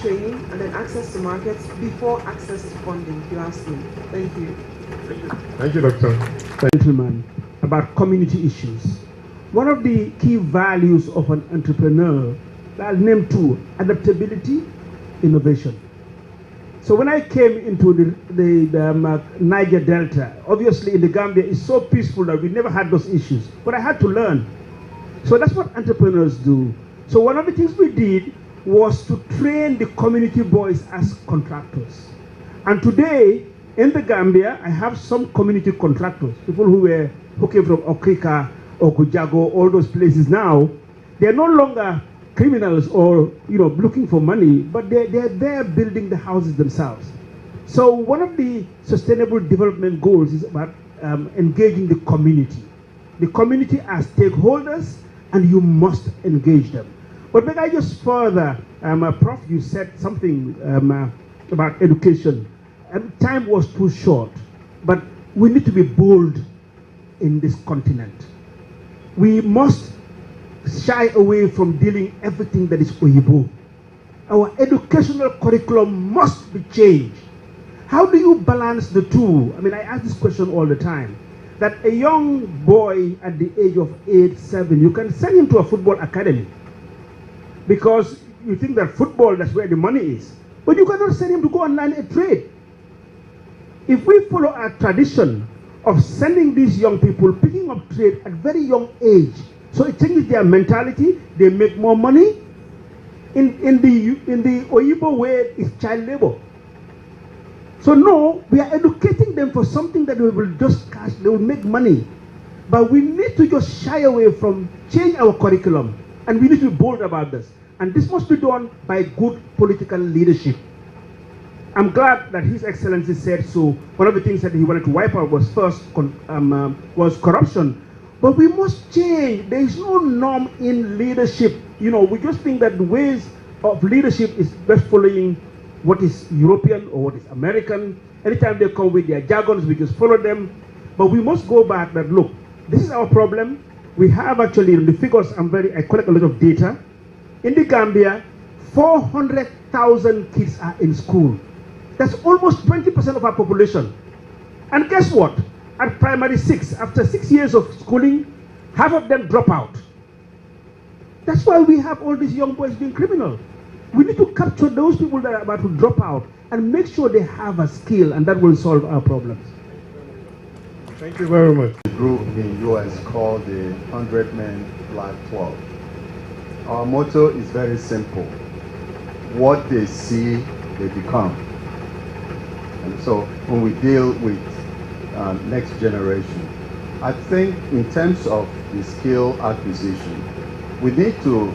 training and then access to markets before access to funding, if you ask me. Thank you. Thank you, Doctor. Gentlemen, about community issues. One of the key values of an entrepreneur, I'll name two: adaptability, innovation. So when I came into the Niger Delta, obviously in the Gambia, it's so peaceful that we never had those issues, but I had to learn. So that's what entrepreneurs do. So one of the things we did was to train the community boys as contractors. And today, in the Gambia, I have some community contractors, people who came from Okrika or Kujago, all those places now. They're no longer criminals or looking for money, but they're there building the houses themselves. So one of the sustainable development goals is about engaging the community as stakeholders, and you must engage them. But may I just further, Prof, you said something about education. Time was too short, but we need to be bold in this continent. We must shy away from dealing everything that is Oyibo. Our educational curriculum must be changed. How do you balance the two? I mean, I ask this question all the time. That a young boy at the age of 8, 7, you can send him to a football academy because you think that football, that's where the money is. But you cannot send him to go and learn a trade. If we follow our tradition of sending these young people, picking up trade at very young age, so it changes their mentality, they make more money. In the Oyibo way, it's child labor. So no, we are educating them for something that we will just cash, they will make money. But we need to just shy away from change our curriculum, and we need to be bold about this. And this must be done by good political leadership. I'm glad that His Excellency said so. One of the things that he wanted to wipe out was first was corruption. But we must change. There is no norm in leadership. We just think that the ways of leadership is best following what is European or what is American. Anytime they come with their jargons, we just follow them. But we must go back that, look, this is our problem. We have actually, the figures, I collect a lot of data. In the Gambia, 400,000 kids are in school. That's almost 20% of our population. And guess what? At primary 6, after 6 years of schooling, half of them drop out. That's why we have all these young boys being criminal. We need to capture those people that are about to drop out and make sure they have a skill, and that will solve our problems. Thank you very much. The group in US called the 100 Men Black 12. Our motto is very simple. What they see, they become. And so when we deal with next generation, I think in terms of the skill acquisition, we need to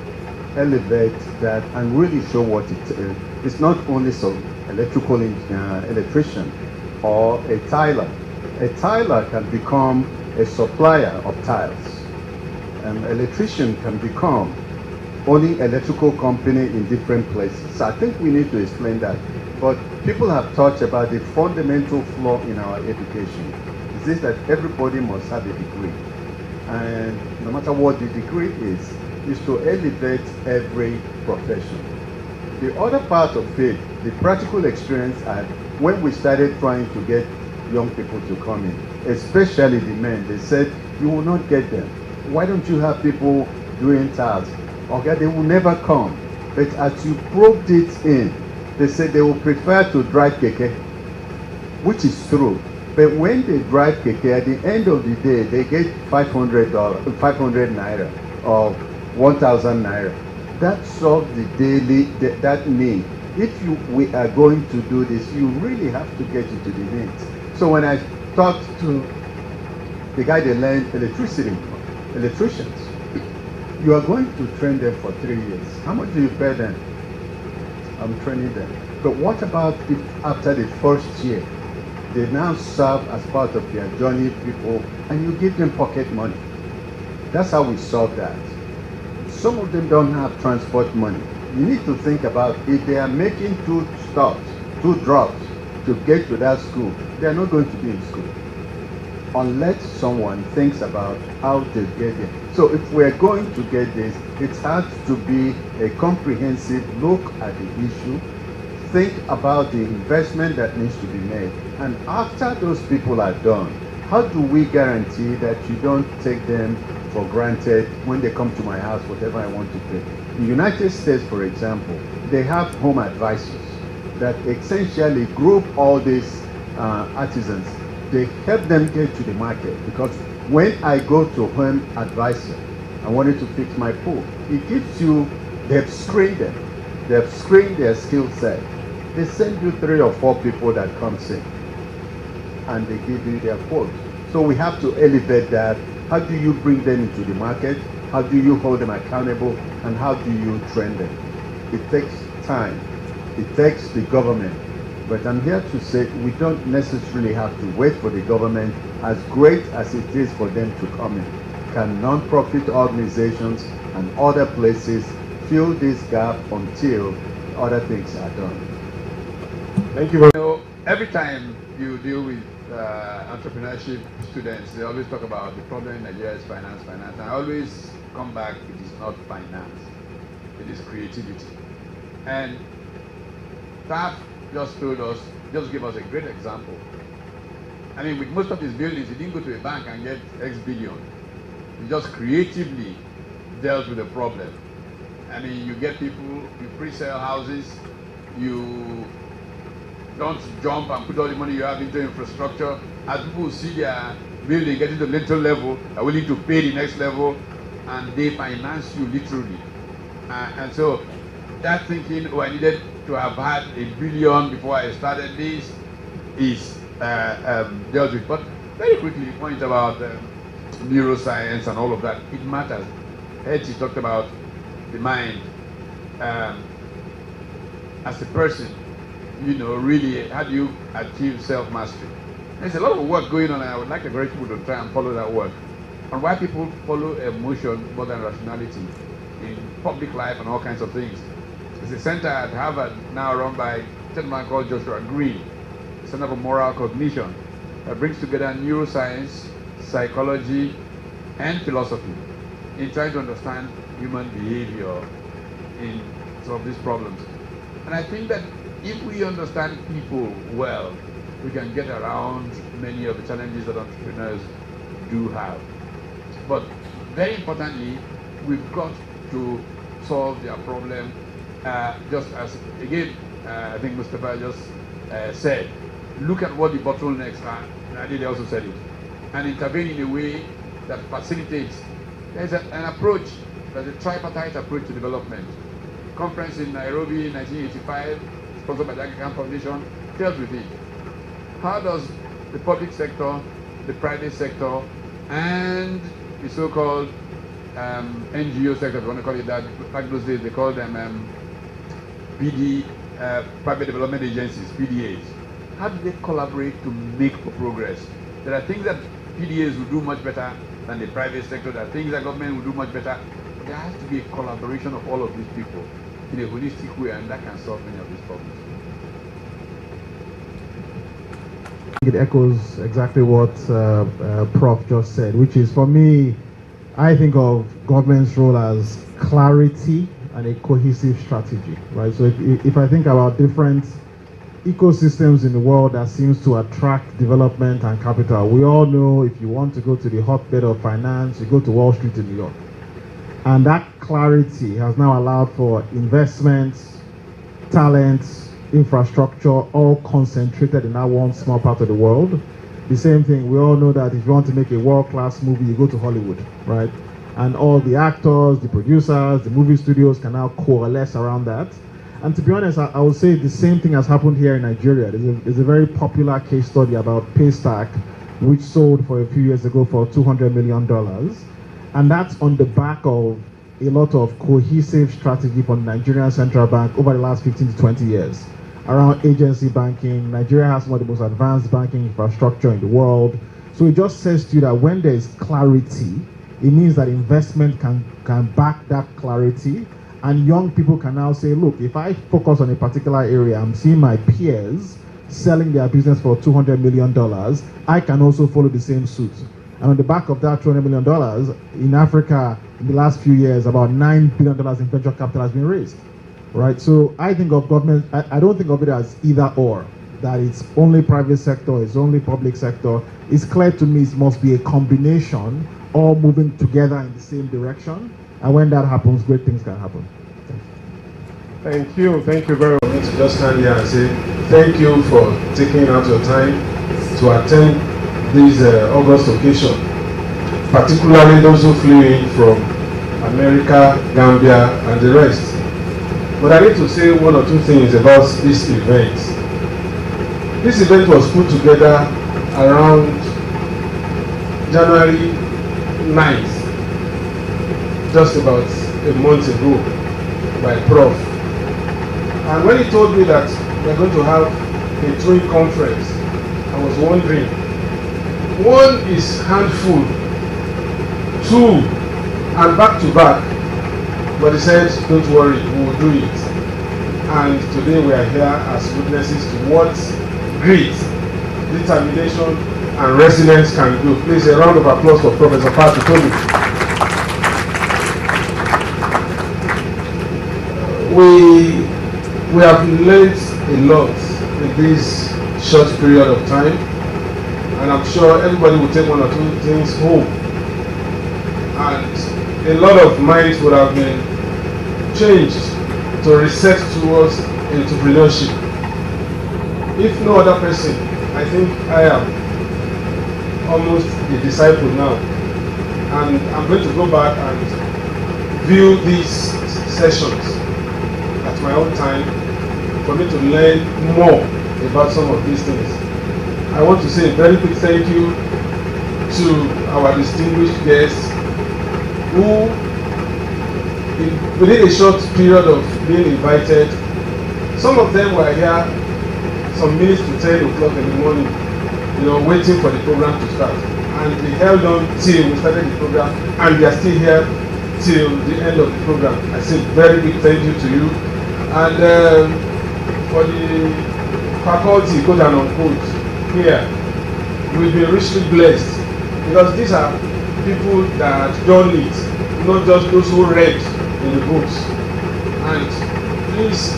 elevate that and really show what it is. It's not only some electrician or a tiler. A tiler can become a supplier of tiles. An electrician can become owning electrical company in different places. So I think we need to explain that. But people have talked about the fundamental flaw in our education. Is this that everybody must have a degree. And no matter what the degree is to elevate every profession. The other part of it, the practical experience, and when we started trying to get young people to come in, especially the men, they said, you will not get them. Why don't you have people doing tasks? Okay, they will never come. But as you probed it in, they said they will prefer to drive keke, which is true. But when they drive keke, at the end of the day, they get $500 naira or 1,000 naira. That solves the daily, that need. If we are going to do this, you really have to get into the needs. So when I talked to the guy that learned electricians, you are going to train them for 3 years. How much do you pay them? I'm training them. But what about if after the first year, they now serve as part of their journey people and you give them pocket money? That's how we solve that. Some of them don't have transport money. You need to think about if they are making 2 stops, 2 drops to get to that school, they are not going to be in school. unless someone thinks about how to get it. So if we're going to get this, it has to be a comprehensive look at the issue, think about the investment that needs to be made. And after those people are done, how do we guarantee that you don't take them for granted when they come to my house, whatever I want to pay? In the United States, for example, they have home advisors that essentially group all these artisans. They help them get to the market, because when I go to home advisor, I wanted to fix my pool, it gives you, they've screened them, they've screened their skill set. They send you 3 or 4 people that comes in and they give you their quote. So we have to elevate that. How do you bring them into the market? How do you hold them accountable? And how do you train them? It takes time. It takes the government. But I'm here to say we don't necessarily have to wait for the government, as great as it is for them to come in. Can non-profit organizations and other places fill this gap until other things are done? Thank you very much. You know, every time you deal with entrepreneurship students, they always talk about the problem in Nigeria is finance. And I always come back, it is not finance, it is creativity. And staff just told us, just gave us a great example. I mean, with most of these buildings, you didn't go to a bank and get X billion. You just creatively dealt with the problem. I mean, you get people, you pre-sell houses, you don't jump and put all the money you have into infrastructure. As people see their building getting to the little level, are willing to pay the next level, and they finance you literally. And so that thinking, oh, I needed to have had $1 billion before I started this, is dealt with. But very quickly, you point about neuroscience and all of that. It matters. Hetty talked about the mind as a person. You know, really, how do you achieve self-mastery? There's a lot of work going on, and I would like encourage people to try and follow that work. On why people follow emotion more than rationality in public life and all kinds of things. There's a center at Harvard now run by a gentleman called Joshua Green, Center for Moral Cognition, that brings together neuroscience, psychology, and philosophy in trying to understand human behavior in some of these problems. And I think that if we understand people well, we can get around many of the challenges that entrepreneurs do have. But very importantly, we've got to solve their problem, just as, again, I think Mustafa just said, look at what the bottlenecks are, and I did also said it, and intervene in a way that facilitates. There's an approach, there's a tripartite approach to development. Conference in Nairobi in 1985, sponsored by the African Foundation, dealt with it. How does the public sector, the private sector, and the so-called NGO sector, if you want to call it that, back those days they called them PD, private development agencies, PDAs. How do they collaborate to make progress? There are things that PDAs will do much better than the private sector. There are things that government will do much better. There has to be a collaboration of all of these people in a holistic way, and that can solve many of these problems. It echoes exactly what Prof just said, which is, for me, I think of government's role as clarity and a cohesive strategy, right? So if I think about different ecosystems in the world that seems to attract development and capital, we all know if you want to go to the hotbed of finance, you go to Wall Street in New York. And that clarity has now allowed for investments, talents, infrastructure, all concentrated in that one small part of the world. The same thing, we all know that if you want to make a world-class movie, you go to Hollywood, right? And all the actors, the producers, the movie studios can now coalesce around that. And to be honest, I would say the same thing has happened here in Nigeria. There's a very popular case study about Paystack, which sold for a few years ago for $200 million. And that's on the back of a lot of cohesive strategy from the Nigerian Central Bank over the last 15 to 20 years. Around agency banking, Nigeria has one of the most advanced banking infrastructure in the world. So it just says to you that when there is clarity, it means that investment can back that clarity, and young people can now say, look, if I focus on a particular area, I'm seeing my peers selling their business for $200 million, I can also follow the same suit. And on the back of that $200 million, in Africa, in the last few years, about $9 billion in venture capital has been raised, right? So I think of government, I don't think of it as either or, that it's only private sector, it's only public sector. It's clear to me it must be a combination, all moving together in the same direction. And when that happens, great things can happen. Thank you very much. To just stand here and say thank you for taking out your time to attend this August occasion, particularly those who flew in from America, Gambia, and the rest. But I need to say one or two things about this event. This event was put together around January 9th, just about a month ago, by Prof. And when he told me that we're going to have a twin conference, I was wondering, one is handful, two and back to back, but he said, don't worry, we will do it. And today we are here as witnesses to what grit, determination and resilience can do. Please, a round of applause for Professor Patu. We have learned a lot in this short period of time, and I'm sure everybody will take one or two things home. And a lot of minds would have been changed to reset towards entrepreneurship. If no other person, I think I am almost a disciple now. And I'm going to go back and view these sessions at my own time for me to learn more about some of these things. I want to say a very big thank you to our distinguished guests who, within a short period of being invited, some of them were here some minutes to 10 o'clock in the morning, waiting for the program to start. And they held on till we started the program, and they are still here till the end of the program. I say very big thank you to you. And for the faculty, quote and unquote, here, we've been richly blessed, because these are people that done it, not just those who read in the books. And please,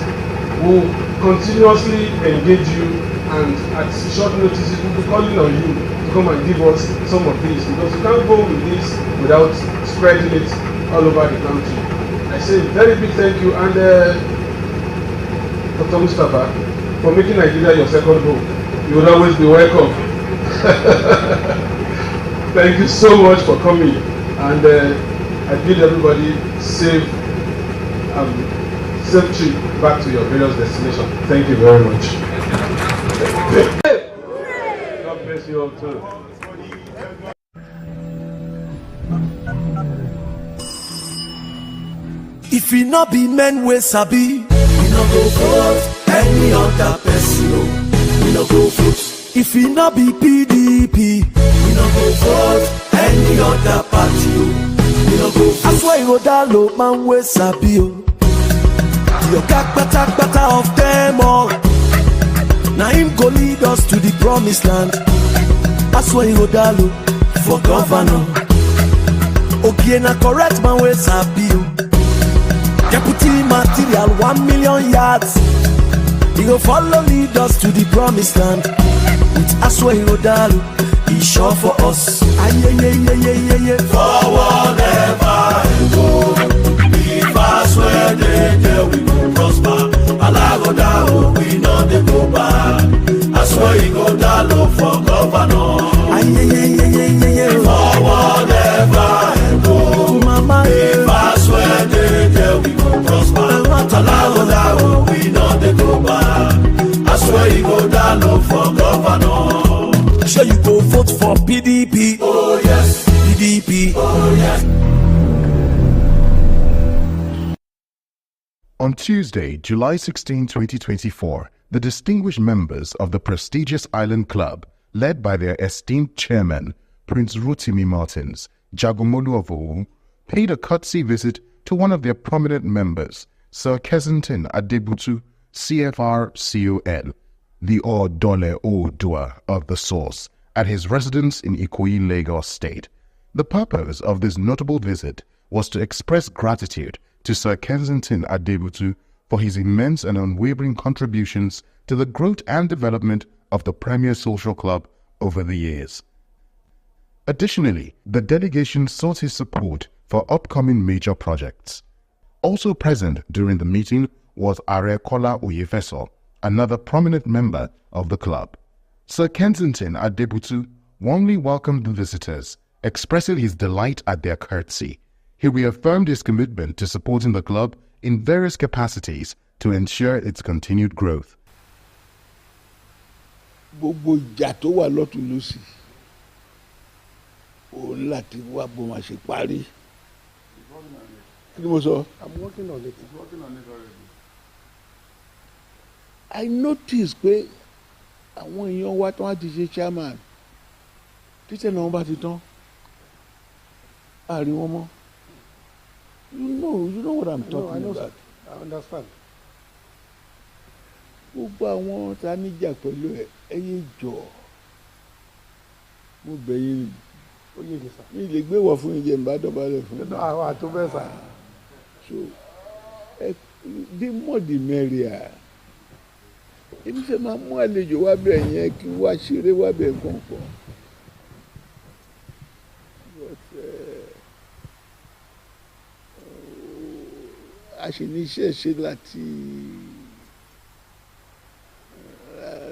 we'll continuously engage you, and at short notices we'll be calling on you to come and give us some of these, because you can't go with this without spreading it all over the country. I say very big thank you, and Dr. Mustafa, for making Nigeria your second home. You will always be welcome. Thank you so much for coming, and I bid everybody safe trip back to your various destinations. Thank you very much. God bless you all too. If we not be men we sabi, we no go vote any other person. We no go vote. If we not be PDP, we no go vote any other party. We no go vote. That's why you go down low man we sabi. You got better of them all. Now him go lead us to the promised land. That's why you go down low for governor. Okay, na correct man we sabi. Deputy material 1 million yards. He go follow lead us to the promised land. With Aswai Odalu, he sure for us. Forward ever and go. Be fast where they we go prosper. Alagoda, we know they go back. Aswai Odalu for governor. Forward ever and go. Mama, be fast where they we go prosper. Alagoda, we know they go back. I swear you go down low for governor. Sure you go vote for PDP. Oh yes, PDP. Oh yes. On Tuesday, July 16, 2024, the distinguished members of the prestigious Island Club, led by their esteemed chairman, Prince Rotimi Martins, Jagomolu of Owu, paid a courtesy visit to one of their prominent members, Sir Kensington Adebutu, CFR COL. the Odole Odua of the source, at his residence in Ikoyi, Lagos State. The purpose of this notable visit was to express gratitude to Sir Kensington Adebutu for his immense and unwavering contributions to the growth and development of the Premier Social Club over the years. Additionally, the delegation sought his support for upcoming major projects. Also present during the meeting was Are Kola Oyefeso, another prominent member of the club. Sir Kensington Adebutu warmly welcomed the visitors, expressing his delight at their courtesy. He reaffirmed his commitment to supporting the club in various capacities to ensure its continued growth. Gbogbo ìjà tó wà lọ́tùn lósì òun láti wá bó máa ṣe parí. Kí ni mo sọ? I'm working on it. I notice pé àwọn èèyàn wa tó wá ti ṣe chairman títẹ̀ náà bá ti tán àárín wọn mọ́. You know what I'm talking about. I understand. Gbogbo àwọn tá a níjà pẹ̀lú ẹyẹ jọ mo bẹ̀ yín ni. Ó yé mi sà. Mi lè gbé wọ̀ fún ìjẹun bá dọ̀bálẹ̀ fún mi. Àwọn àtó bẹ́ẹ̀ sà. So the more the merrier. Èmi fẹ́ máa mú àlejò wá bẹ̀ yẹn kí n wá ṣeré wá bẹ̀ kọ̀ọ̀kan. A ṣe ní iṣẹ́ ṣe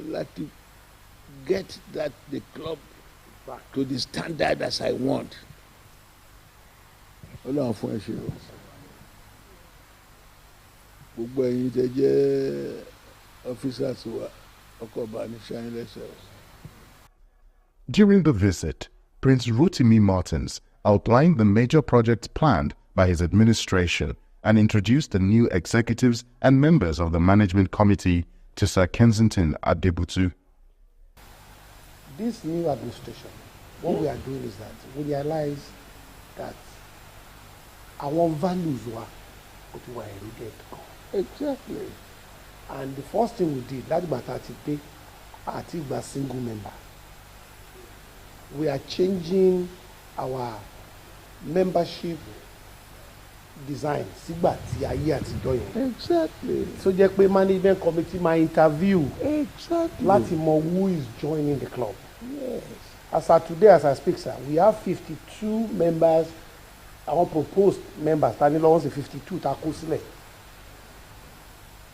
láti get the club back to the standard as I want. Ọlọ́run fún ẹ ṣe o. Gbogbo ẹ̀yin tẹ́ jẹ́ officers wa ọkọ̀ bá ní ṣáyín lẹ́sẹ̀. During the visit, Prince Rotimi Martins outlined the major projects planned by his administration and introduced the new executives and members of the management committee to Sir Kensington Adebutu. This new administration, what we are doing is that we realize that our values were eroded. Exactly. And the first thing we did, that's about a single member. We are changing our membership design sígbà tí ayé àtijọ́ yẹn. Exactly. So jẹ́ pé management committee máa interview. Exactly. Láti mọ who is joining the club. Yes. As of today, as I speak, sir, we have 52 members. Our proposed members, tani lọ́wọ́ sí 52 tá a kó sílẹ̀.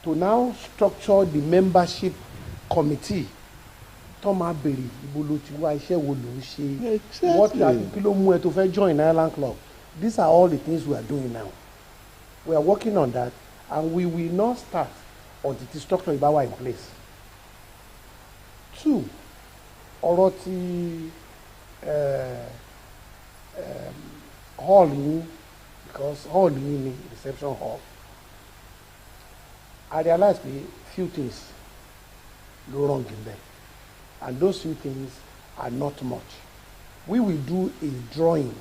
To now structure the membership committee tó máa bèrè ibo ló ti wá iṣẹ́ wo ló ń ṣe. Exactly. What kí ló mú ẹ tó fẹ́ join Island Club. These are all the things we are doing now. We are working on that, and we will not start until the structure is in place. 2, ọ̀rọ̀ ti hall yìí, because hall yìí ni reception hall. I realized a few things go wrong in there, and those few things are not much. We will do a drawing,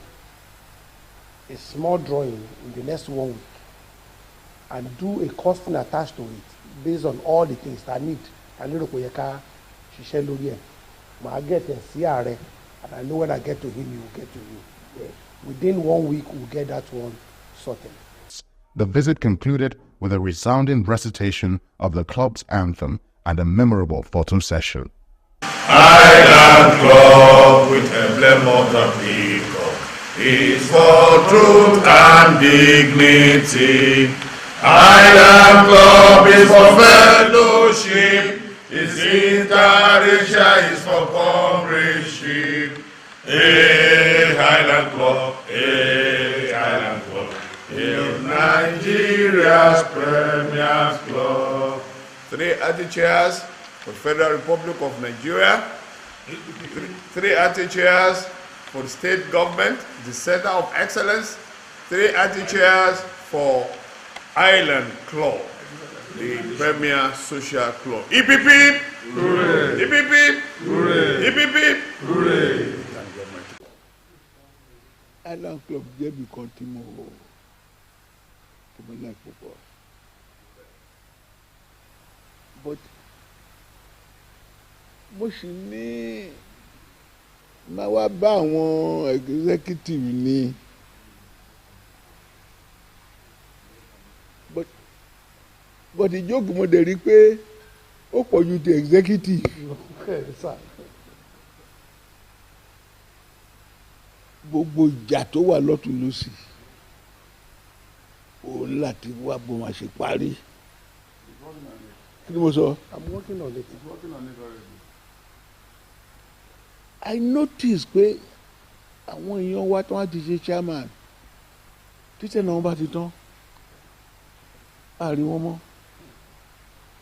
a small drawing in the next 1 week, and do a costing attached to it based on all the things that I need. I need to ṣiṣẹ́ lórí ẹ̀. Màá get ẹ̀ sí ààrẹ, and I know when I get to him, he will get to you. Yeah. Within 1 week, we'll get that one sorted. The visit concluded with a resounding recitation of the club's anthem and a memorable photo session. Island Club with emblem of the people is for truth and dignity. Island Club is for fellowship, is interracial, is for comradeship. Hey, Island Club, hey, Island Club, is Nigeria's Premier Club. 3 anti-chairs for the Federal Republic of Nigeria, 3 anti-chairs for the state government, the Center of Excellence, 3 anti-chairs for Island Club, the Premier Social Club. EPP! Hooray! EPP! Hooray! EPP! Hooray! Island Club jẹ́ bí kan tí mo like púpọ̀. But mo sì ní máa wá bá àwọn executive ní but ìjókòó mo dẹ̀ rí pé ó pọ̀ ju ti executive. gbogbo ìjà tó wà lọ́tún lọ́sì òun láti wá bó máa ṣe parí. kí ni mo sọ. I'm working on it. I notice pé àwọn èèyàn wa tí wọ́n ti ṣe chairman títẹ̀ náà wọ́n bá ti tán àárín wọn mọ́.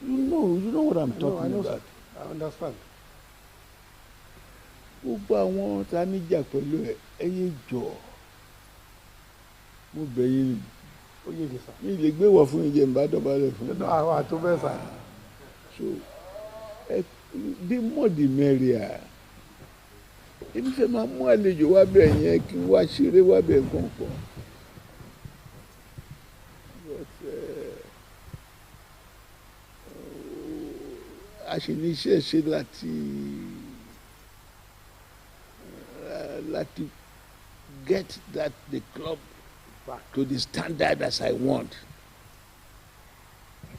You know what I'm talking about. I understand. gbogbo àwọn tá a níjà pẹ̀lú ẹyẹ jọ mo bẹ̀ yín ni ó yé mi sá. mi lè gbé wọ̀ fún ìjẹ́ ìbá dọ̀bálẹ̀ fún mi. àwọn àtó bẹ́ẹ̀ sá. so the more the merrier. èmi fẹ́ máa mú àlejò wá bẹ̀ yẹn kí n wá ṣeré wá bẹ̀ kankan. a ṣe ní iṣẹ́ ṣe láti get the club back to the standard as I want.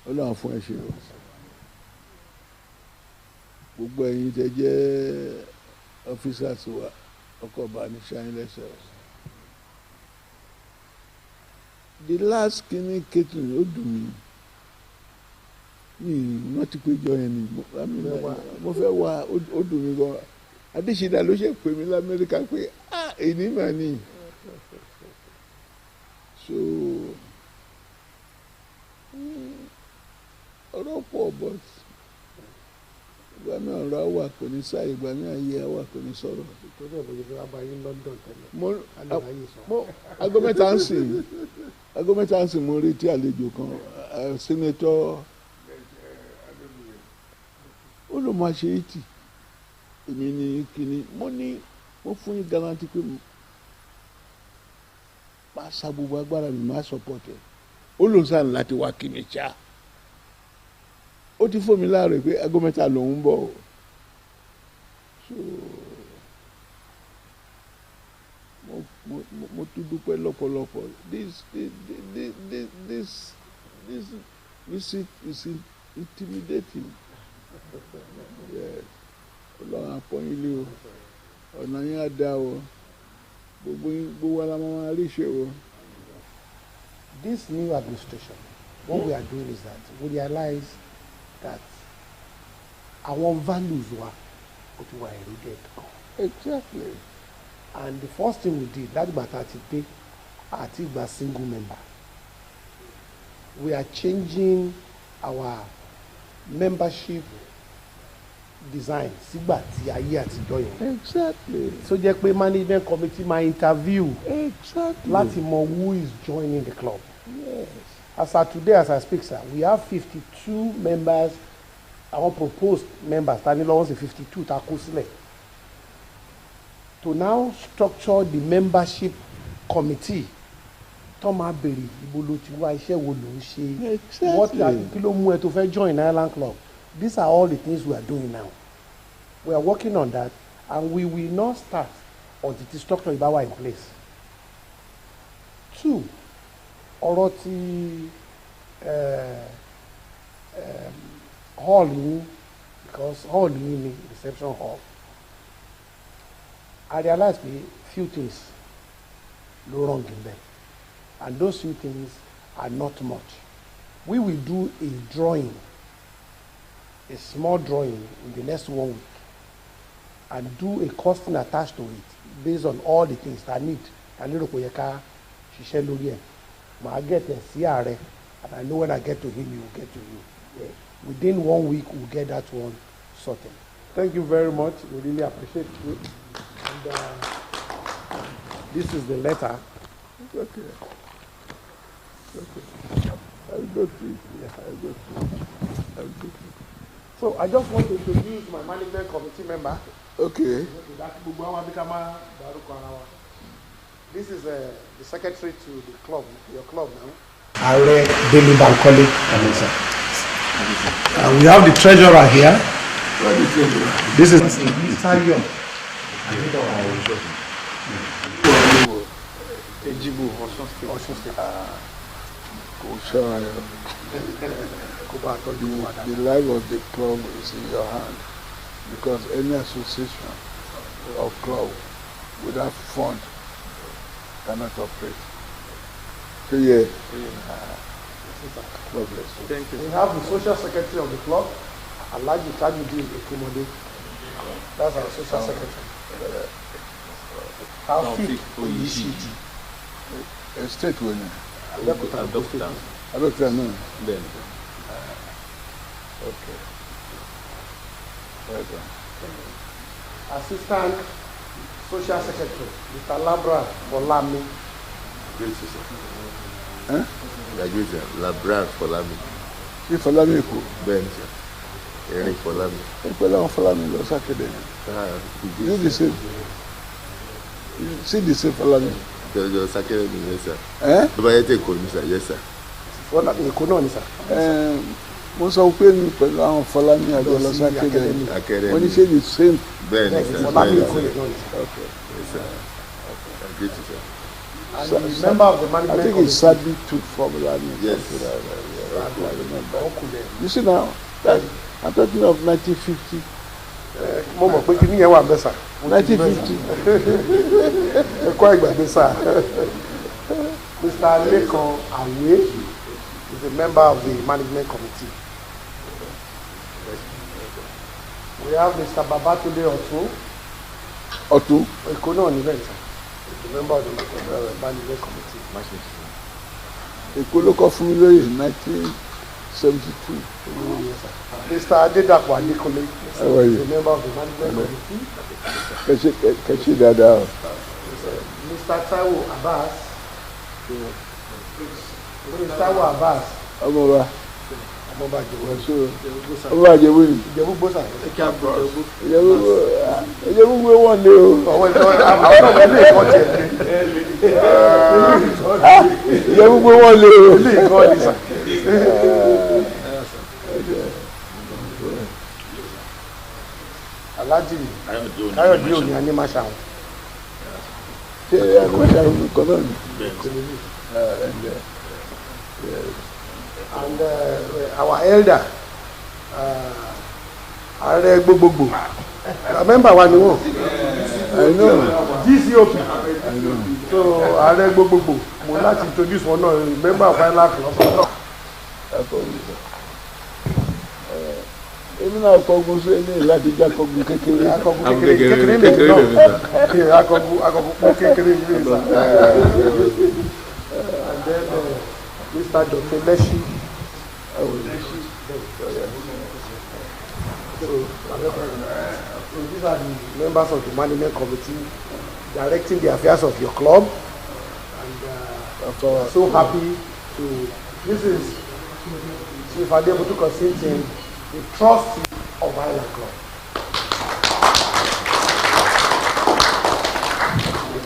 Ọlọ́run fún ẹ ṣe o. gbogbo ẹ̀yin tẹ́ jẹ́ officers wa ọkọ̀ ọba ní ṣáyín lẹ́sẹ̀. the last kínní kejì ó dùn mí mi rántí pé jọ yẹn ni mo fẹ́ wá ó dùn mí gan. Adéṣídà ló ṣe pè mí l'Amẹ́ríkà pé èyí mà ní. so ọ̀rọ̀ pọ̀ but ìgbà mi ọ̀rọ̀ wà kò ní sáyé ìgbà mi àyè wà kò ní sọ̀rọ̀. ìtọ́jú ìbòjì fún abayé London tẹ́lẹ̀. aago mẹ́ta ń sìn mo retí àlejò kan sẹ́nẹ́tọ̀ ó ló máa ṣe ètì èmi ní kíní mo fún yín garanti pé máa sa gbogbo agbára mi máa support ẹ ó lò sàn láti wá kí mi ṣá ó ti fún mi láàárọ̀ pé aago mẹ́ta lòún bọ̀ so mo tún dúpẹ́ lọ́pọ̀lọpọ̀ this visit is intimidating. Ọlọ́run àpọ́nilé o ọ̀nà yẹn á dá o gbogbo ara máa rí ṣe o. This new administration, what we are doing is that we realize that our values were eroded. Exactly. And the first thing we did, that matter today, I think we are single member. We are changing our membership design sígbà tí ayé àtijọ́ yẹn. Exactly. So jẹ́ pé management committee máa interview. Exactly. láti mọ who is joining the club. Yes. As of today, as I speak, sir, we have 52 members. Our proposed members, tani lọ́wọ́ sí 52 ta kó sílẹ̀. To now structure the membership committee tó máa bèrè ibo ló ti wá iṣẹ́ wo ló ń ṣe. Exactly. Kí ló mú ẹ tó fẹ́ join Island Club. These are all the things we are doing now. We are working on that, and we will not start until the structure is in place. 2, ọ̀rọ̀ ti hall yìí, because hall yìí ni reception hall. I realize few things go wrong in there, and those few things are not much. We will do a drawing, a small drawing in the next 1 week, and do a costing attached to it based on all the things that need. I need to ṣiṣẹ́ lórí ẹ̀. Màá get ẹ̀ sí ààrẹ, and I know when I get to him, he will get to you. Yeah. Within 1 week, we'll get that one sorted. Thank you very much. We really appreciate you. And this is the letter. It's okay. I'll go through it. Yeah, I'll go through it. So I just want to introduce my management committee member. Okay. This is the secretary to the club, your club now. Ààrẹ Délé Bankole. We have the treasurer here, This is Ejibu, Osun State. The life of the club is in your hand, because any association or club without fund cannot operate. So yeah. God bless you. Thank you. We have the social secretary of the club, Alhaji Tajudeen Ekumode. That's our social secretary. Taofik Oyishiji. State winner. Abeokuta no. Then. Okay. Well done. Assistant Social Secretary, Mr. Labra Bolami. Huh? Labra Folami. Ṣé Fọlámi kò? Bẹ́ẹ̀ni sir. Erin Folami. Pẹ̀lú àwọn Fọlámi lọ sákèdè. You the same. You see the same Fọlámi. Jọjọ sákèdè mi yẹn sir. Tó bá yẹ tẹ̀ kò ní sir, yes sir. Fọlámi Èkó náà ni sir. Mo sọ pé ní pẹ̀lú àwọn Fọlámi àjọ lọ sákèdè. Wọ́n ní ṣe the same. Bẹ́ẹ̀ni sir. Fọlámi Èkó náà ni sir. Okay. Yes sir. I get you sir. And the member of the management I think it's sadly took formula. Yes. I remember. You see now, I'm talking of 1950. Mo mọ̀ pé kí ni yẹn wà bẹ́ẹ̀ sà. 1950. Ẹ̀kọ́ ìgbàgbé sà. Mr. Lekan Awe is a member of the management committee. We have Mr. Babatunde Otun. Èkó náà ní bẹ́ẹ̀ sà. The member of the management committee. Èkó ló kọ́ fún mi lóyè 1972. Mr. Adedapo Adekunle is a member of the management committee. Kẹ̀sí dáadáa. Mr. Taiwo Abbas. Mr. Taiwo Abbas. Ọmọba. Ọmọba Àjẹ̀bú ni. Ìjẹ̀bú gbósà. Ìjẹ̀bú gbé wọ́n lé o. Àwọn ọmọ ilé ìkọ́ tiẹ̀ ní. Ìjẹ̀bú gbé wọ́n lé o. Ilé ìkọ́ ni sà. Alhaji Káyọ̀dé òní Anímáṣà wọn. Ṣé Anímáṣà wọn kọ́ náà ni? And our elder ààrẹ gbogbogbò member wa ni wọn. I know. GCOP. I know. So ààrẹ gbogbogbò mo láti introduce wọn náà member of final club. Èmi náà kọ́gun sí ẹni láti já kọ́gun kékeré. Akọ́gun kékeré lè náà. Akọ́gun kékeré lè sá. And then Mr. Dr. Leshi. So these are the members of the management committee directing the affairs of your club. And we're so happy to. This is Chief Adebutu Consenting, the trustee of Island Club.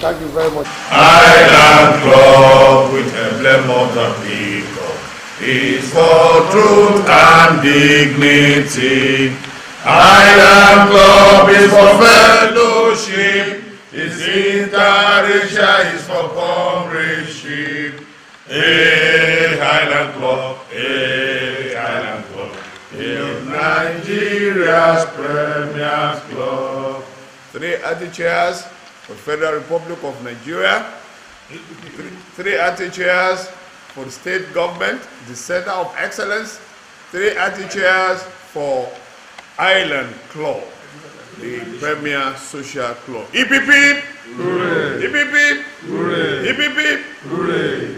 Thank you very much. Island Club with emblem of the people is for truth and dignity. Island Club is for fellowship. Its interracial is for comradeship. Hey, Island Club, hey, Island Club, is Nigeria's premier club. 3 anti-chairs for the Federal Republic of Nigeria, 3 anti-chairs for the state government, the Center of Excellence, 3 anti-chairs for Island Club, the premier social club. EPP! Hooray! EPP! Hooray! EPP! Hooray!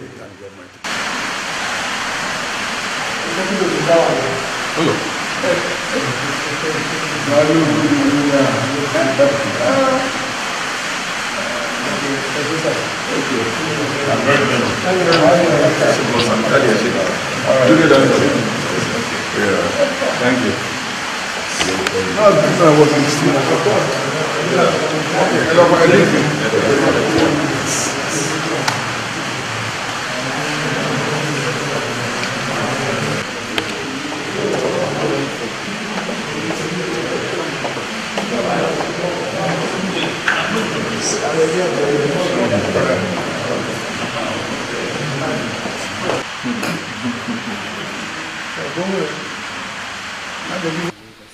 Thank you.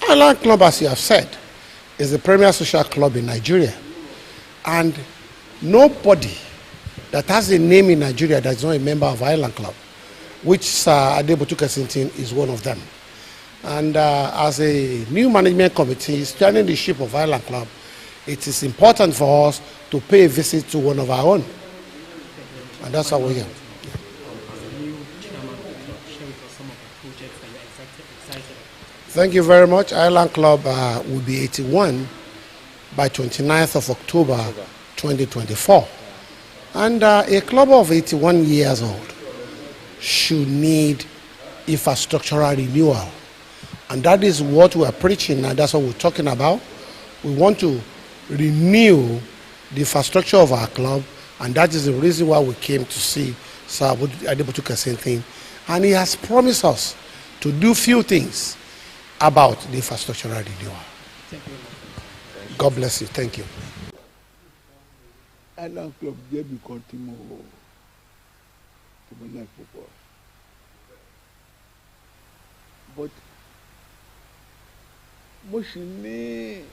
Island Club, as you have said, is the premier social club in Nigeria. And nobody that has a name in Nigeria that is not a member of Island Club, which Sir Adebotu Kesintin is one of them. And as a new management committee standing the ship of Island Club, it is important for us to pay a visit to one of our own. And that's how we are. Thank you very much. Island Club will be 81 by 29th of October 2024. And a club of 81 years old should need infrastructural renewal. And that is what we are preaching, and that's what we're talking about. We want to renew the infrastructure of our club, and that is the reason why we came to see Sir Adebotu Kesintin. And he has promised us to do few things about the infrastructural renewal. God bless you. Thank you. Island Club jẹ́ bí kan tí mo like púpọ̀. But mo sì ní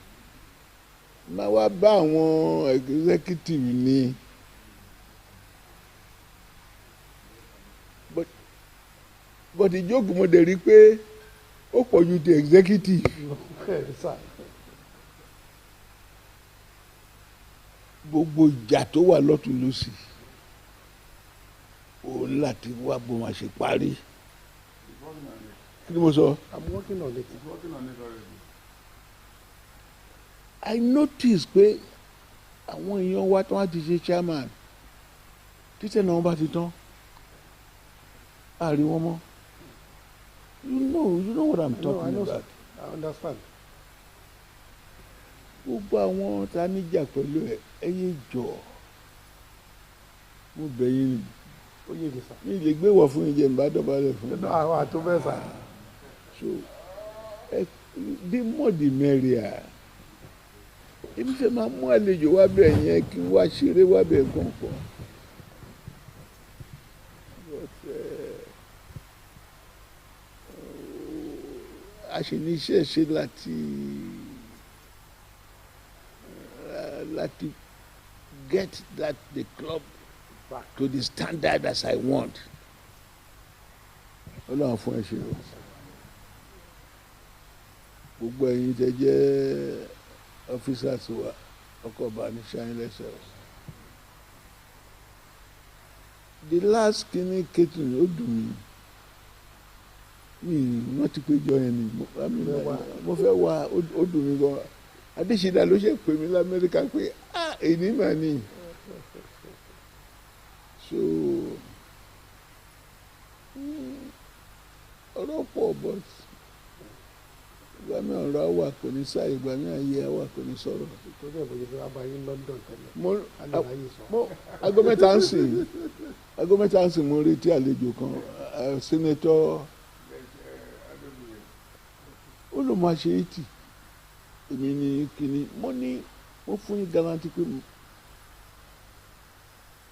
máa wá bá àwọn executive ní. But ìjókòó mo dẹ̀ rí pé ó pọ̀ ju ti executive. Gbogbo ìjà tó wà lọ́tùn lósì òun láti wá bó máa ṣe parí. Kí ni mo sọ? I'm working on it. I notice pé àwọn èèyàn wa tí wọ́n ti ṣe chairman títẹ̀ náà wọ́n bá ti tán àárín wọn mọ́. You know what I'm talking about. I understand. Gbogbo àwọn tá a níjà pẹ̀lú ẹyẹ jọ mo bẹ̀ yín ni mi lè gbé wọ̀ fún ìjẹ́ ìbádọ́balẹ̀ fún mi. Àwọn àtúbẹ̀sà. So the more the merrier. Èmi fẹ́ máa mú àlejò wá bẹ̀ yẹn kí n wá ṣeré wá bẹ̀ kankan. A ṣe ní iṣẹ́ ṣe láti get the club back to the standard as I want. Ọlọ́run fún ẹ ṣe o. Gbogbo ẹ̀yin tẹ́ jẹ́ officers wa ọkọ̀ ọba ní ṣáyín lẹ́sẹ̀ o. The last kìíní kẹ́tù ó dùn mí wọ́n ti péjọ yẹn ni mo fẹ́ wá ó dùn mí gan. Adéṣídà ló ṣe pè mí l'Amẹ́ríkà pé èyí mà ní. So ọ̀rọ̀ pọ̀ but ìgbà mi ọ̀rọ̀ wà kò ní sáyé ìgbà mi àyè wà kò ní sọ̀rọ̀. Ìtọ́jú ẹ̀bùn yìí wá bá yín London tẹ́lẹ̀. Aago mẹ́ta ń sìn mo retí àlejò kan Senator ó ló máa ṣe 80 èmi ní kíní mo fún yín garanti pé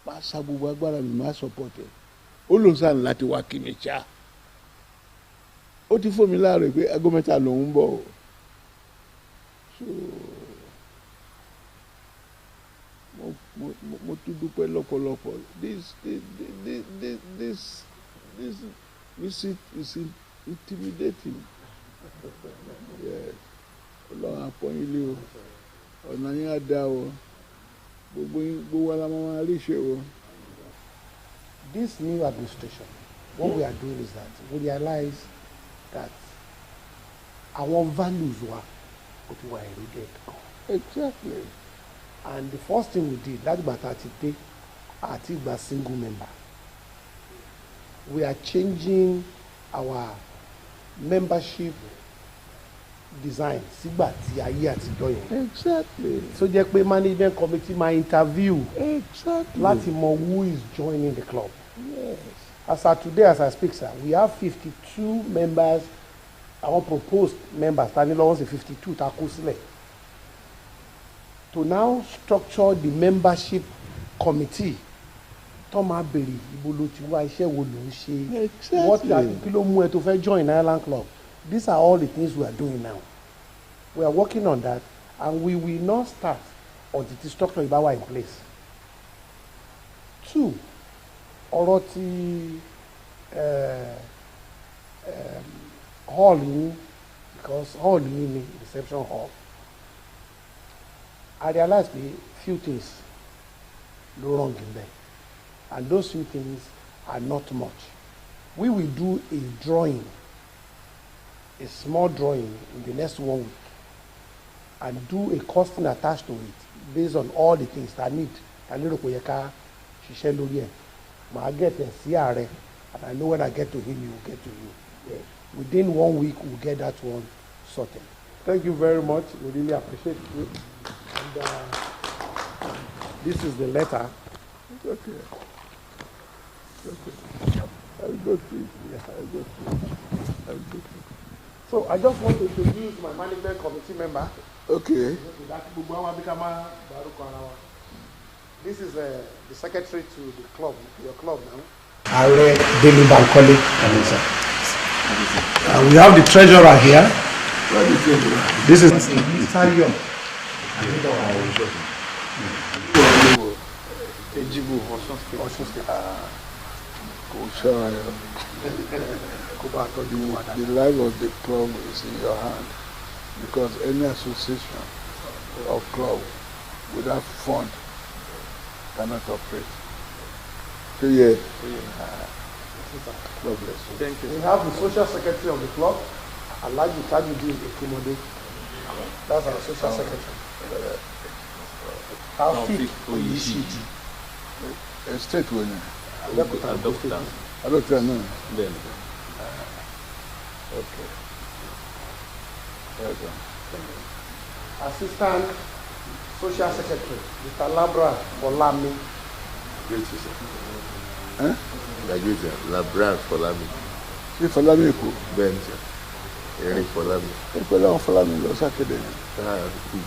máa sa gbogbo agbára mi máa support ẹ ó ló ń sàn láti wá kí mi ṣá ó ti fún mi láàárọ̀ pé aago mẹ́ta lòún bọ̀ so mo tún dúpẹ́ lọ́pọ̀lọpọ̀ this visit is intimidating. Yes. Ọlọ́run àpọ́nilé o ọ̀nà yín á dá o gbogbo ara máa rí ṣe o. This new administration, what we are doing is that we realize that our values were eroded. Exactly. And the first thing we did, that's about 30 days, a single member. We are changing our membership design sígbà tí ayé àtijọ́ yẹn. Exactly. So jẹ́ pé management committee máa interview. Exactly. Láti mọ who is joining the club. Yes. As of today, as I speak, sir, we have 52 members. Our proposed members, standing along the 52 tá a kó sílẹ̀. To now structure the membership committee. Tó máa bèrè ibo ló ti wá iṣẹ́ wo ló ń ṣe. Exactly. What kí ló mú ẹ tó fẹ́ join Island Club. These are all the things we are doing now. We are working on that, and we will not start until the structure is in place. 2, ọ̀rọ̀ ti hall yìí, because hall yìí ni reception hall. I realized a few things go wrong in there, and those few things are not much. We will do a drawing, a small drawing in the next 1 week, and do a costing attached to it based on all the things that need. I need to get a CRA, and I know when I get to him, he will get to you. Yeah. Within 1 week, we'll get that one sorted. Thank you very much. We really appreciate you. And this is the letter. Okay. I'll go to it. Yeah, I'll go to it. So I just want to introduce my management committee member. Okay. This is the secretary to the club, your club now. We have the treasurer here. This is Mr. Young. The life of the club is in your hand, because any association of club without fund cannot operate. So yeah. God bless you. Thank you. We have the social secretary of the club, Alaji Tajudeen Ekimode. That's our social secretary. Taufik Oyishiji. State winner. Adopt no. Okay. Welcome. Assistant social secretary, Mr. Labra Folami. Great, sir. Huh? Labra Folami. See Folami Eko? Ben, sir. Eric Folami. Folami Los Academy.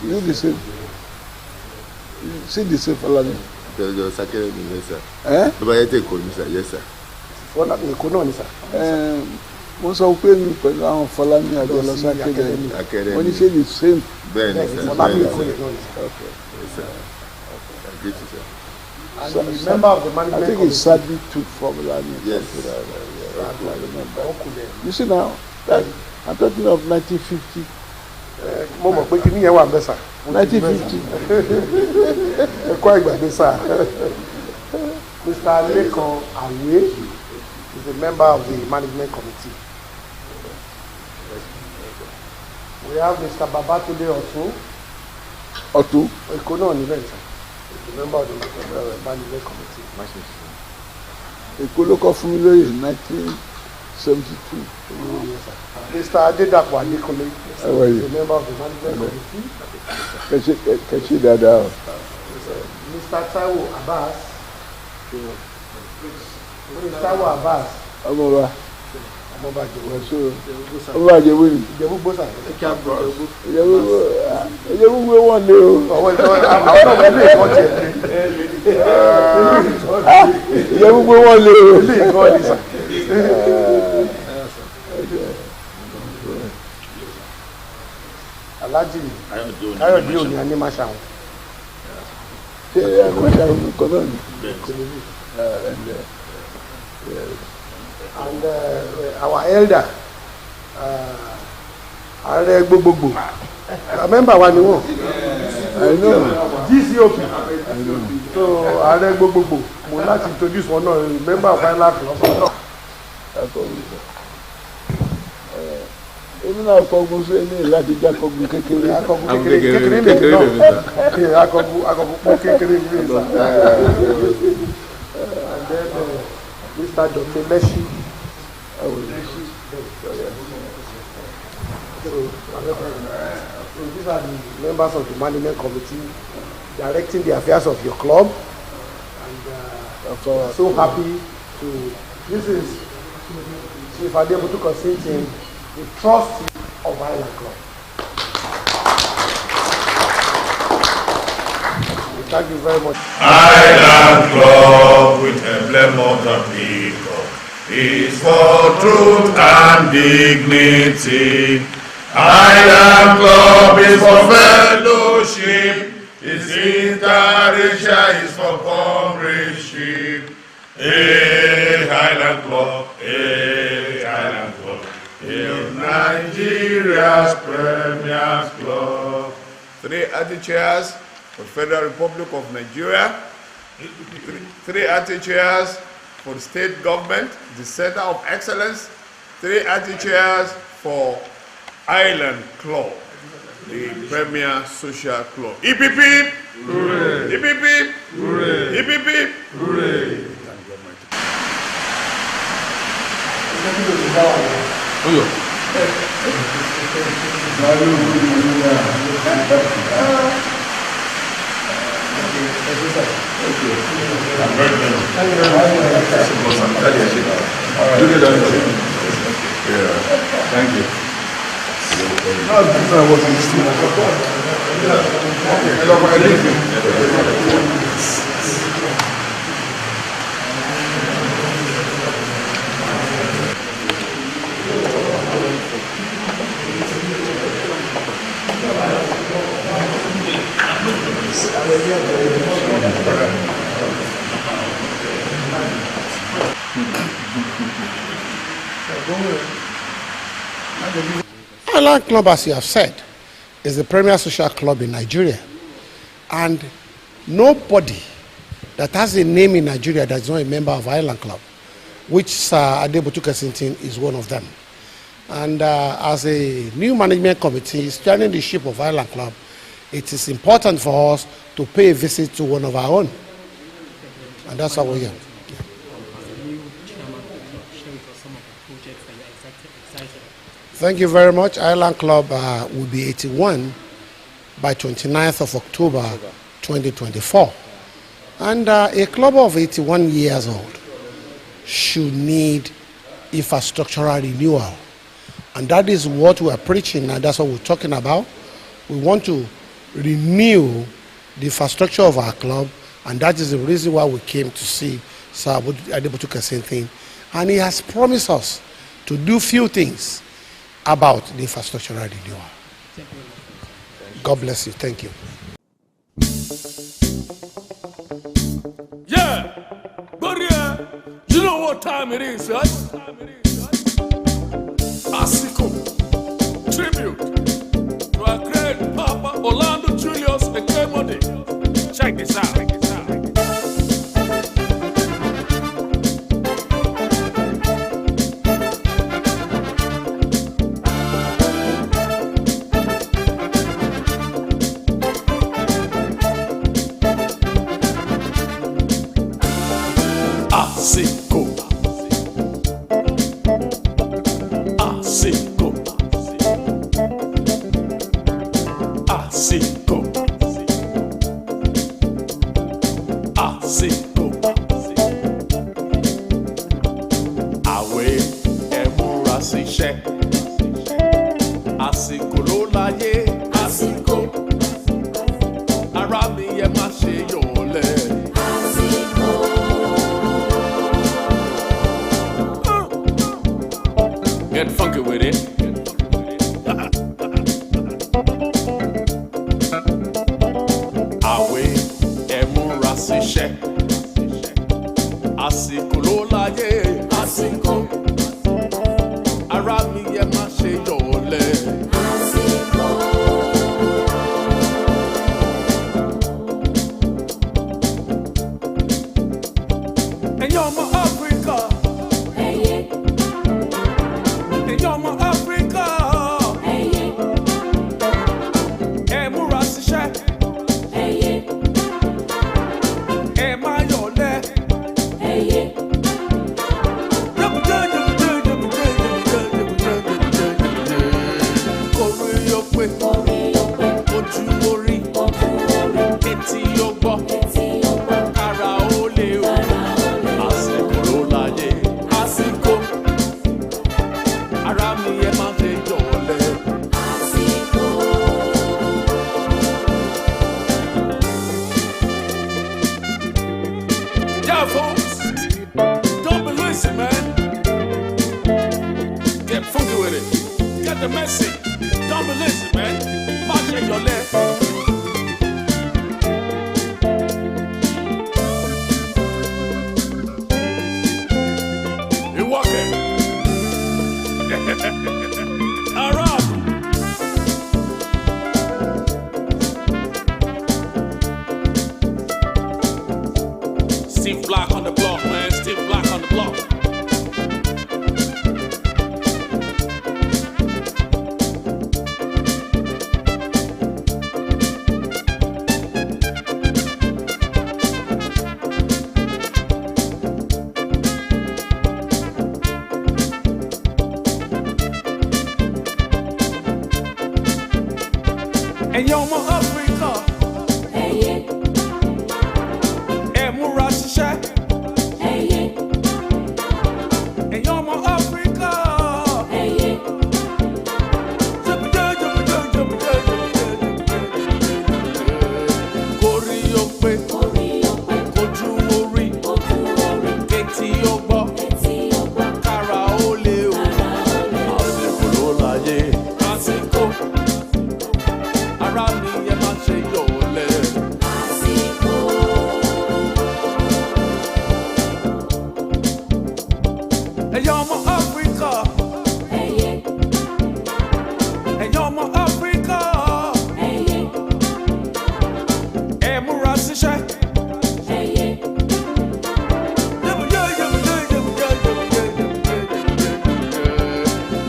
You the same. See the same Folami. Los Academy, yes, sir. Eh? Yes, sir. Folami Eko náà ni, sir. Mo sọ pé mi pẹ̀lú àwọn Folami àjọ Los Academy. Wọ́n ní ṣe the same. Ben, sir. Folami Eko náà ni, sir. Okay. Yes, sir. Great, sir. And the member of the management I think it's sadly took formula. Yes. I remember. You see now, I'm talking of 1950. Mo mọ̀ pé kí ni yẹn wà bẹ́ẹ̀ sà. 1950. Ẹ̀kọ́ ìgbàgbé sà. Mr. Lekan Awe is a member of the management committee. We have Mr. Babatunde Otun. Eko náà ni bẹ́ẹ̀ sà. The member of the management committee. Èkó ló kọ́ fún mi lóyè 1972. Mr. Adedapo Adekunle is a member of the management committee. Kẹ̀sí dáadáa o. Mr. Taiwo Abbas. Mr. Taiwo Abbas. Ọmọba. Ọmọba Àjẹwò. Ọmọba Àjẹwò ni. Ìjẹ̀bú gbósà. Ìjẹ̀bú gbé wọ́n lé o. Àwọn ọmọ ilé ìkọ́ tiẹ̀ lé. Ìjẹ̀bú gbé wọ́n lé o. Ilé ìkọ́ ni sà. Alhaji Káyọ̀dé òní Anímáṣà wọn. Ṣé Anímáṣà wọn kọ́ náà ni? And our elder, Ààrẹ gbogbogbò, member wa ni wọ́n. I know. GCOP. I know. So Ààrẹ gbogbogbò, mo láti introduce one náà, member of final club. Èmi náà kọ́gun sí ẹni láti já kọ́gun kékeré. Akọ́gun kékeré lè náà. Akọ́gun pọ́ kékeré lè sá. And then Mr. Dr. Meshi. So these are the members of the management committee directing the affairs of your club. And I'm so happy to. This is Chief Adebutu Consenting, the trustee of Island Club. Thank you very much. Island Club with emblem of the peacock is for truth and dignity. Island Club Sitarisha is for comradeship. Hey, Highland Club. Hey, Highland Club. Hey, Nigeria's Premier Club. 3 ATI chairs for the Federal Republic of Nigeria. 3 ATI chairs for the state government, the Center of Excellence. 3 ATI chairs for Island Club, the Premier Social Club. EPP! Hooray! EPP! Hooray! EPP! Hooray! Thank you. Island Club, as you have said, is the premier social club in Nigeria. And nobody that has a name in Nigeria that is not a member of Island Club, which Sir Adebutu Kesintin is one of them. And as a new management committee steering the ship of Island Club, it is important for us to pay a visit to one of our own. And that's how we're here. Thank you very much. Island Club will be 81 by 29th of October 2024. And a club of 81 years old should need infrastructural renewal. And that is what we are preaching, and that's what we're talking about. We want to renew the infrastructure of our club, and that is the reason why we came to see Sir Adebutu Kesintin. And he has promised us to do few things about the infrastructural renewal. God bless you. Thank you. Yeah, but you know what time it is, right? Asiko tribute to our great Papa Orlando Julius Ekemode. Check this out. Asiko. Asiko. Asiko. Asiko. Àwẹ̀ ẹ̀múra síṣẹ́. Àsìkò ló láyé. Àsìkò. Ara mi ẹ má ṣe yọ̀ọ́lẹ̀. Get funky with it. Àwẹ̀ ẹ̀múra síṣẹ́. Àsìkò ló láyé. Àsìkò. Ara mi ẹ má ṣe yọ̀ọ́lẹ̀. Àsìkò. Ẹ̀yin ọmọ Áfíríkà. Ẹ̀yin ọmọ Áfíríkà. Ẹ múra síṣẹ́. Ẹ má yọ̀lẹ. Kórè yóò pé. Ojú orí. Etí yóò gbọ́. Ara ó lè o. Àsìkò ló láyé. Àsìkò. Ara mi ẹ má ṣe yọ̀ọ́lẹ̀. Àsìkò. Yeah, folks, don't be lazy, man. Get funky with it. Get the message. Don't be lazy, man. ẹ̀yin ọmọ Áfíríkà ẹ múra ṣiṣẹ́ ẹ̀yin ọmọ Áfíríkà kórí ó pé kójú orí kétí ó gbọ́ kára ó lé o àsìkò ló láyé àsìkò ara mi ẹ má ṣe yọ̀ọ́lẹ̀. ẹ̀yin ọmọ Áfíríkà ẹ̀yin ọmọ Áfíríkà ẹ múra síṣẹ́.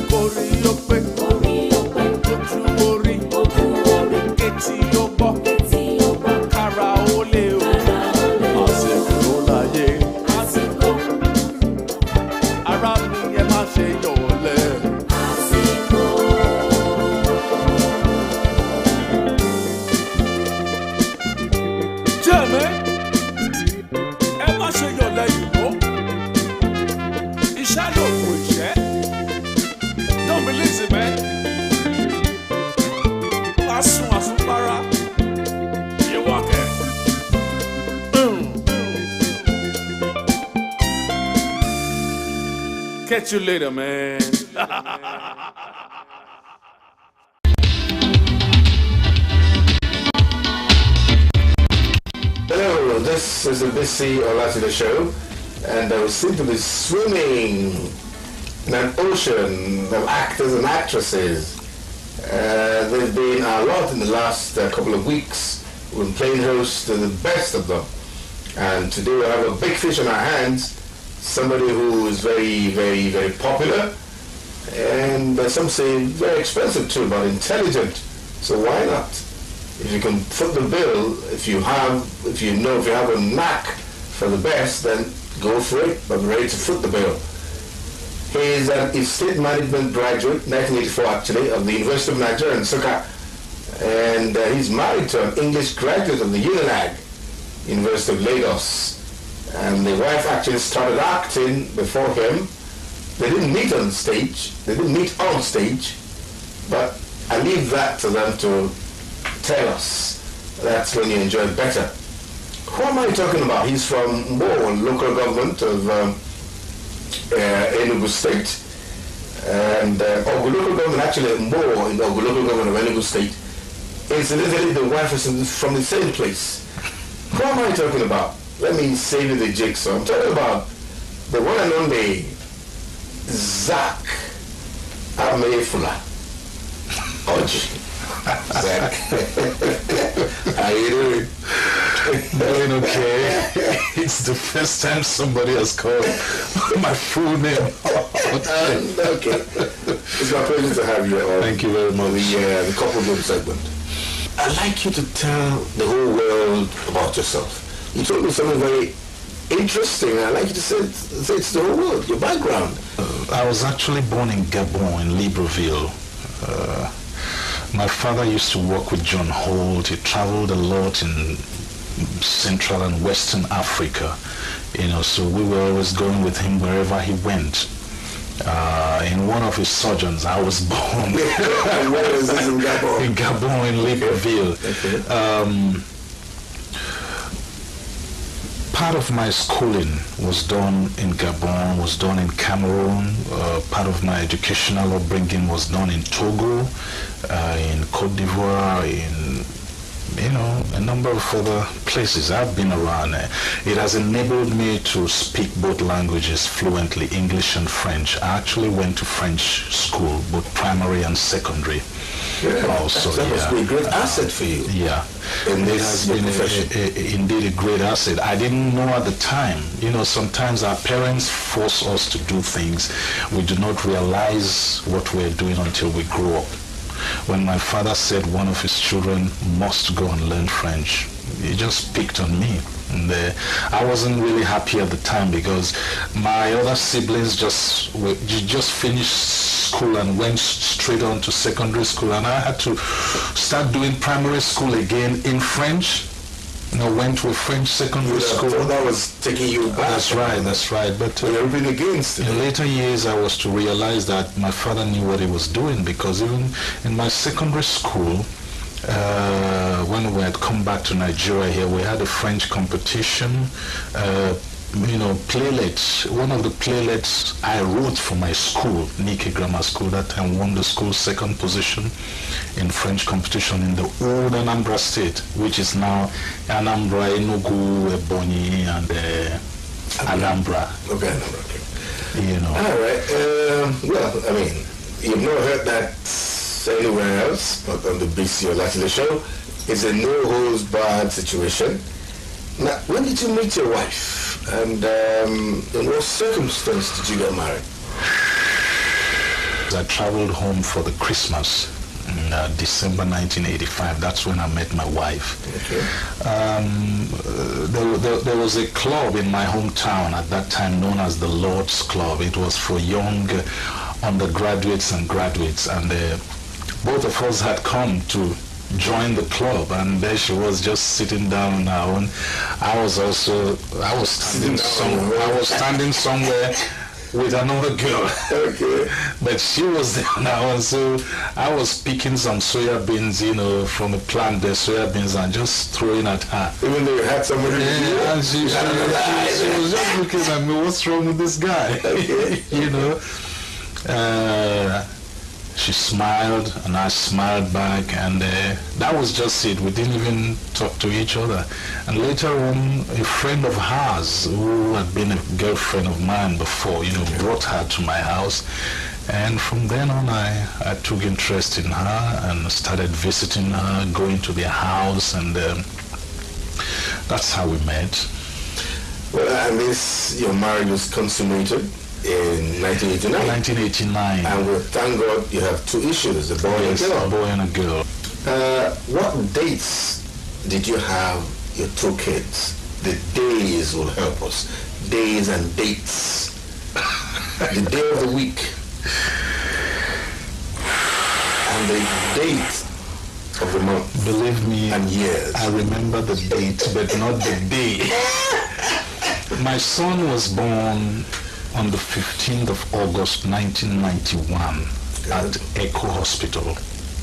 Kórí ó pé kójú orí kétí ó gbọ́ kára ó lé o àsìkò ló láyé ara mi ẹ má ṣe yọ̀ọ́lẹ̀. Jẹ́mi ẹ má ṣe yọ̀ọ́lẹ̀ yìí mọ́ iṣẹ́ ló kù iṣẹ́. Don't be lazy, man. Asupara. You walk it. Catch you later, man. Hello, this is the BC Olatide show, and I was simply swimming in an ocean of actors and actresses. There's been a lot in the last couple of weeks. We've been playing host to the best of them. And today we have a big fish on our hands, somebody who is very, very, very popular, and some say very expensive too, but intelligent. So why not? If you can foot the bill, if you have a knack for the best, then go for it, but ready to foot the bill. He is an estate management graduate, 1984 actually, of the University of Nigeria in Nsukka, and he's married to an English graduate of the UNILAG, University of Lagos. And the wife actually started acting before him. They didn't meet on stage, but I leave that to them to tell us. That's when you enjoy it better. Who am I talking about? He's from Mbo, local government of Enugu State. And Ogu local government, actually Mbo in the Ogu local government of Enugu State. Incidentally, the wife is from the same place. Who am I talking about? Let me save you the jigsaw. I'm talking about the one and only Zach Amefula. Oji. Zach. How you doing? Doing okay. It's the first time somebody has called my full name. Okay. It's my pleasure to have you on. Thank you very much. The couple room segment. I'd like you to tell the whole world about yourself. You told me something very interesting. I'd like you to say it to the whole world, your background. I was actually born in Gabon, in Libreville. My father used to work with John Holt. He traveled a lot in Central and Western Africa, so we were always going with him wherever he went. In one of his sojourns, I was born. Where is this in Gabon? In Gabon, in Libreville. Okay. Part of my schooling was done in Gabon, was done in Cameroon. Part of my educational upbringing was done in Togo, in Cote d'Ivoire, in a number of other places. I've been around. It has enabled me to speak both languages fluently, English and French. I actually went to French school, both primary and secondary. Yeah, also, that must be a great asset for you. Yeah, in it this has been profession. indeed a great asset. I didn't know at the time. Sometimes our parents force us to do things. We do not realize what we're doing until we grow up. When my father said one of his children must go and learn French, it just picked on me. And I wasn't really happy at the time because my other siblings just finished school and went straight on to secondary school, and I had to start doing primary school again in French. Went to a French secondary school. That was taking you back. That's right. But you're been against it. In later years, I was to realize that my father knew what he was doing, because even in my secondary school, when we had come back to Nigeria here, we had a French competition. Playlets. One of the playlets I wrote for my school, Nike Grammar School, that time won the school's second position in French competition in the old Anambra State, which is now Anambra, Enugu, Ebonyi, and Anambra. Okay. All right. Well, I mean, you've not heard that anywhere else, but on the BC Olatile show. It's a no-holds-barred situation. Now, when did you meet your wife? And in what circumstance did you get married? I traveled home for the Christmas in December 1985. That's when I met my wife. Okay. There was a club in my hometown at that time known as the Lord's Club. It was for young undergraduates and graduates, and both of us had come to join the club, and there she was just sitting down on her own. I was standing somewhere with another girl. Okay. But she was there on her own, so I was picking some soya beans, from a plant, the soya beans, and just throwing at her. Even though you had somebody. Yeah, and she was just looking at me, what's wrong with this guy? Okay. She smiled and I smiled back, and that was just it. We didn't even talk to each other. And later on, a friend of hers who had been a girlfriend of mine before, brought her to my house. And from then on, I took interest in her and started visiting her, going to their house, and that's how we met. Well, and your marriage was consummated in 1989. 1989. And we thank God you have two issues, a boy and a girl. A boy and a girl. What dates did you have your two kids? The days will help us. Days and dates. The day of the week. And the date of the month. Believe me, and years. I remember the date, but not the day. My son was born on the 15th of August 1991 at Echo Hospital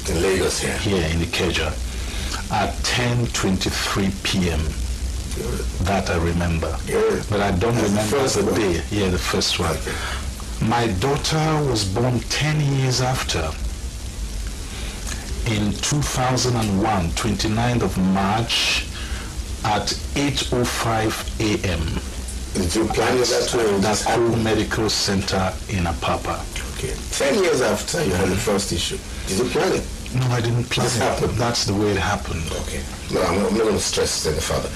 in Lagos here in Ikeja at 10:23 p.m. That I remember. But I don't remember the day. Yeah, the first one. Okay. My daughter was born 10 years after, in 2001, 29th of March at 8:05 a.m. Did you plan that to that whole medical center in Apapa? Okay. 10 years after you had the first issue. Did you plan it? No, I didn't plan This it. happened. That's the way it happened. Okay. No, I'm not going to stress it any further.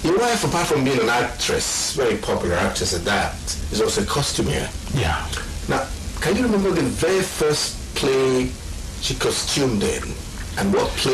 Your wife, apart from being an actress, very popular actress at that, is also a costumier. Yeah. Now, can you remember the very first play she costumed in? And what play